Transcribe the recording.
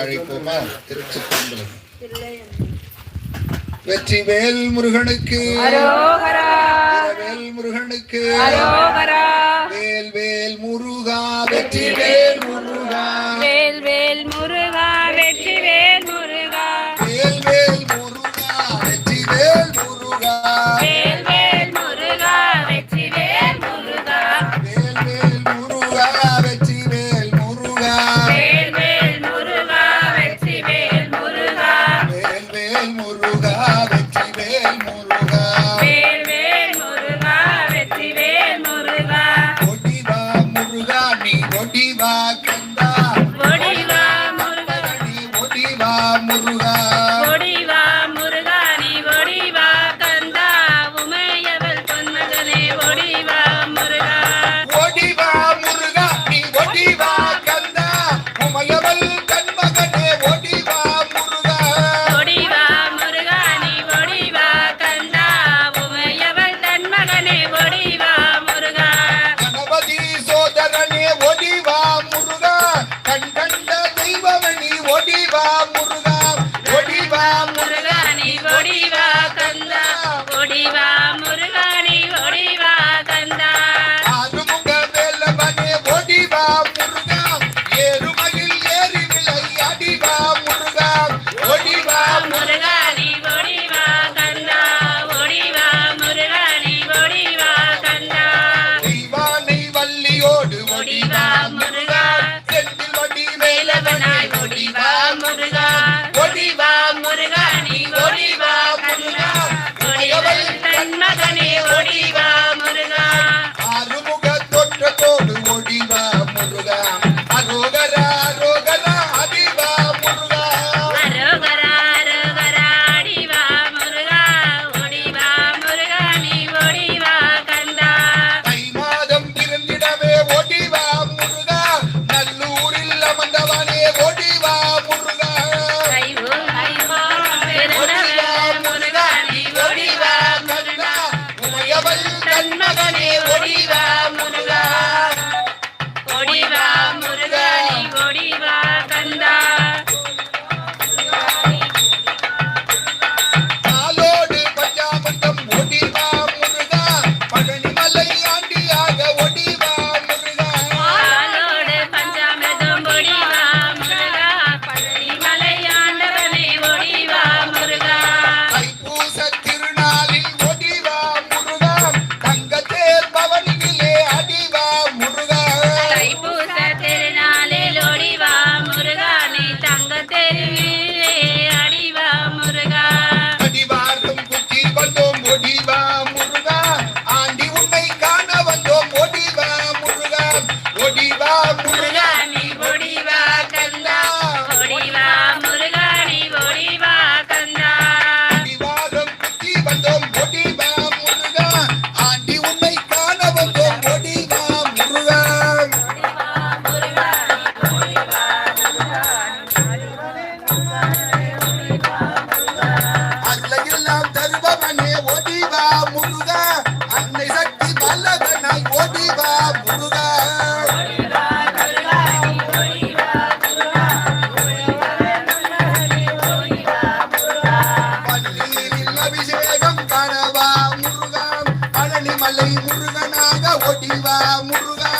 அழைப்போமா? திருச்சிற்றம்பலம். வெற்றிவேல் முருகனுக்கு அரோகரா, வேல் முருகனுக்கு அரோகரா, வேல் வேல் முருகா வெற்றிவேல் முருகா, வேல் வேல் முருகா வெற்றிவேல் முருகா, வேல் வேல் முருகா வெற்றிவேல் முருகா, வேல் வேல் முருகா வெற்றிவேல் முருகா, வேல் வேல் முருகா வெற்றிவேல் முருகா, வேல் வேல் முருகா வெற்றிவேல் முருகா, வேல் வேல் முருகா வெற்றிவேல் முருகா, வேல் வேல் முருகா வெற்றிவேல் முருகா, ஒடிவா முருகா நீ ஒடிவா கந்தா, ஒடிவா முருகா நீ ஒடிவா முருகா, ஒடிவா முருகா நீ ஒடிவா கந்தா, உமையவள் பொன்மகனே ஒடிவா முருகா, ஒடிவா முருகா நீ ஒடிவா கந்தா, உமையவள் கண்மகனே ஒடிவா முருகா, ஒடிவா முருகா நீ ஒடிவா கந்தா, உமையவள் தன்மகனே ஒடிவா முருகா, கணபதி சோதரனே ஒடிவா முருகா, கண் கண்ட தெய்வமணி ஒடிவா முருகா, ஒடிவா முருகா நீ ஒடிவா கந்தா, ஒடிவா முருகா நீ ஒடிவா கந்தா, ஆறுமுக வேலவனே ஒடிவா முருகா, ஏறுமையில் ஏறி விளை அடிவா முருகா, ஒடிவா முருகா நீ ஒடிவா கந்தா, ஒடிவா முருகா நீ ஒடிவா கந்தா, தெய்வானை வள்ளியோடு ஒடிவா முருகா, செந்தில் வடி வேலவனாய் வேலவனாய் ஒடிவா முருகா, ஒடிவா முருகா நீ ஒடிவா கந்தா, ஒடிவள் தன்மகனே ஒடிவா முருகா, ஆறுமுக தோற்றத்தோடு ஒடிவா முருகா, அரோகரா அரோகரா அதிவா முருகா, அரோகரா அரோகரா அடிவா முருகா, ஒடிவா முருகா நீ ஒடிவா கந்தா, தை மாதம் இருந்திடவே ஒடிவா முருகா, நல்லூரில் அமர்ந்தவனே ஒடிவா முருகா, கைவோ கைவோ பெருந்தவ முருகா நீ ஒடிவா முருகா, உமையவள் தன்மகனே ஒடிவா முருகா, ஒடிவா முருகா நீ ஒடிவா கந்தா, காலோடு பஞ்சாமந்தம் ஒடிவா முருகா, பழனிமலை ஆண்டியாக ஒடிவா முருகா, பாலோடு பஞ்சாமிர்தம் ஒடிவா முருகா, பழனிமலை ஆண்டவனே ஒடிவா முருகா, தைப்பூச திருநாளில் ஒடிவா முருகா, தங்கத்தேர் பவனியிலே அடிவா முருகா, தைப்பூச திருநாளில் ஒடிவா முருகா நீ தங்க தெருவிலே அடிவா முருகா, அடிவாரம் குத்தி வந்தோம் ஒடிவா முருகா, ஆண்டி உன்னை காண வந்தோம் ஒடிவா முருகா, ஒடிவா முருகா முருகா நீ ஒடிவா கந்தா, ஒடிவா முருகா நீ ஒடிவா கந்தா, அடிவாரம் குத்தி வந்தோம் ஒடிவா முருகா, ஆண்டி உன்னை காண வந்தோம் ஒடிவா முருகா, முருகா நீ ஒடிவா அன்னையெல்லாம் தருபவனே ஒடிவா முருகா, அன்னை சக்தி வல்லவனாய் ஒடிவா முருகா, பன்னீரில் அபிஷேகம் காணவா முருகா, பழனிமலை முருகனாக ஒடிவா முருகா,